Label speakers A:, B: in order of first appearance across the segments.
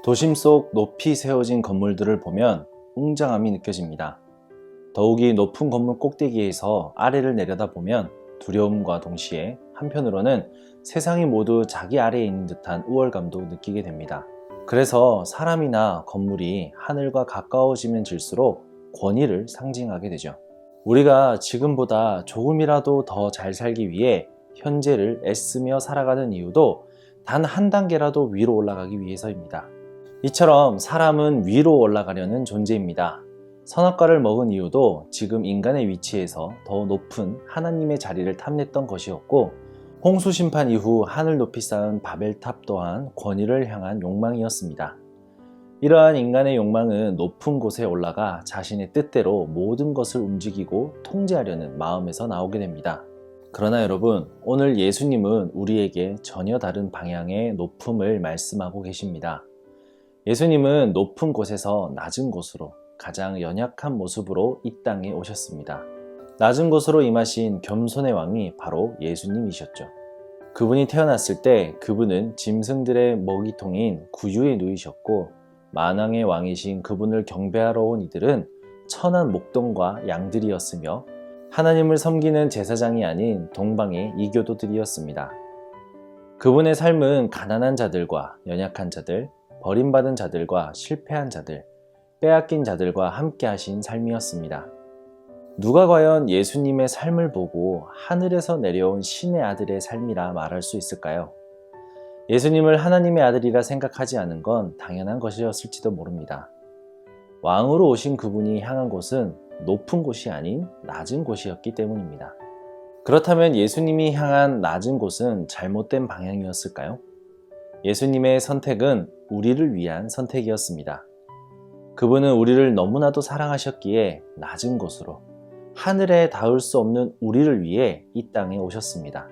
A: 도심 속 높이 세워진 건물들을 보면 웅장함이 느껴집니다. 더욱이 높은 건물 꼭대기에서 아래를 내려다보면 두려움과 동시에 한편으로는 세상이 모두 자기 아래에 있는 듯한 우월감도 느끼게 됩니다. 그래서 사람이나 건물이 하늘과 가까워지면 질수록 권위를 상징하게 되죠. 우리가 지금보다 조금이라도 더 잘 살기 위해 현재를 애쓰며 살아가는 이유도 단 한 단계라도 위로 올라가기 위해서입니다. 이처럼 사람은 위로 올라가려는 존재입니다. 선악과를 먹은 이유도 지금 인간의 위치에서 더 높은 하나님의 자리를 탐냈던 것이었고, 홍수 심판 이후 하늘 높이 쌓은 바벨탑 또한 권위를 향한 욕망이었습니다. 이러한 인간의 욕망은 높은 곳에 올라가 자신의 뜻대로 모든 것을 움직이고 통제하려는 마음에서 나오게 됩니다. 그러나 여러분, 오늘 예수님은 우리에게 전혀 다른 방향의 높음을 말씀하고 계십니다. 예수님은 높은 곳에서 낮은 곳으로 가장 연약한 모습으로 이 땅에 오셨습니다. 낮은 곳으로 임하신 겸손의 왕이 바로 예수님이셨죠. 그분이 태어났을 때 그분은 짐승들의 먹이통인 구유에 누이셨고, 만왕의 왕이신 그분을 경배하러 온 이들은 천한 목동과 양들이었으며 하나님을 섬기는 제사장이 아닌 동방의 이교도들이었습니다. 그분의 삶은 가난한 자들과 연약한 자들, 버림받은 자들과 실패한 자들, 빼앗긴 자들과 함께 하신 삶이었습니다. 누가 과연 예수님의 삶을 보고 하늘에서 내려온 신의 아들의 삶이라 말할 수 있을까요? 예수님을 하나님의 아들이라 생각하지 않은 건 당연한 것이었을지도 모릅니다. 왕으로 오신 그분이 향한 곳은 높은 곳이 아닌 낮은 곳이었기 때문입니다. 그렇다면 예수님이 향한 낮은 곳은 잘못된 방향이었을까요? 예수님의 선택은 우리를 위한 선택이었습니다. 그분은 우리를 너무나도 사랑하셨기에 낮은 곳으로, 하늘에 닿을 수 없는 우리를 위해 이 땅에 오셨습니다.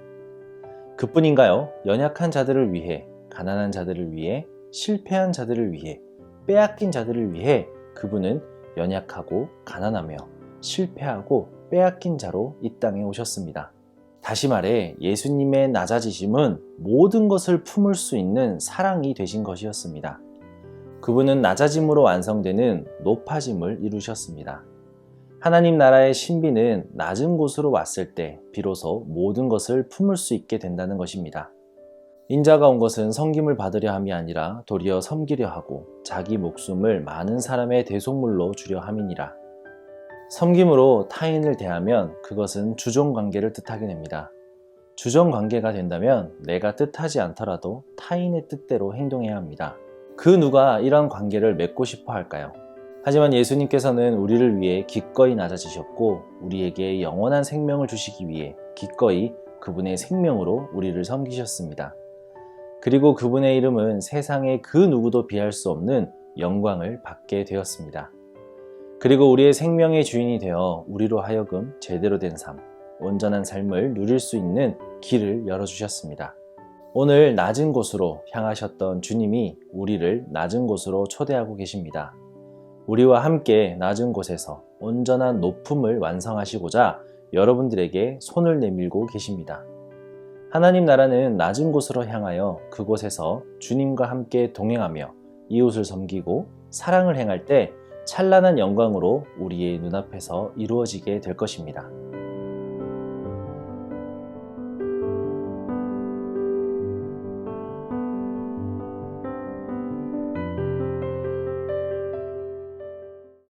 A: 그뿐인가요? 연약한 자들을 위해, 가난한 자들을 위해, 실패한 자들을 위해, 빼앗긴 자들을 위해 그분은 연약하고 가난하며 실패하고 빼앗긴 자로 이 땅에 오셨습니다. 다시 말해 예수님의 낮아지심은 모든 것을 품을 수 있는 사랑이 되신 것이었습니다. 그분은 낮아짐으로 완성되는 높아짐을 이루셨습니다. 하나님 나라의 신비는 낮은 곳으로 왔을 때 비로소 모든 것을 품을 수 있게 된다는 것입니다. 인자가 온 것은 섬김을 받으려 함이 아니라 도리어 섬기려 하고 자기 목숨을 많은 사람의 대속물로 주려 함이니라. 섬김으로 타인을 대하면 그것은 주종관계를 뜻하게 됩니다. 주종관계가 된다면 내가 뜻하지 않더라도 타인의 뜻대로 행동해야 합니다. 그 누가 이런 관계를 맺고 싶어 할까요? 하지만 예수님께서는 우리를 위해 기꺼이 낮아지셨고 우리에게 영원한 생명을 주시기 위해 기꺼이 그분의 생명으로 우리를 섬기셨습니다. 그리고 그분의 이름은 세상의 그 누구도 비할 수 없는 영광을 받게 되었습니다. 그리고 우리의 생명의 주인이 되어 우리로 하여금 제대로 된 삶, 온전한 삶을 누릴 수 있는 길을 열어주셨습니다. 오늘 낮은 곳으로 향하셨던 주님이 우리를 낮은 곳으로 초대하고 계십니다. 우리와 함께 낮은 곳에서 온전한 높음을 완성하시고자 여러분들에게 손을 내밀고 계십니다. 하나님 나라는 낮은 곳으로 향하여 그곳에서 주님과 함께 동행하며 이웃을 섬기고 사랑을 행할 때 찬란한 영광으로 우리의 눈앞에서 이루어지게 될 것입니다.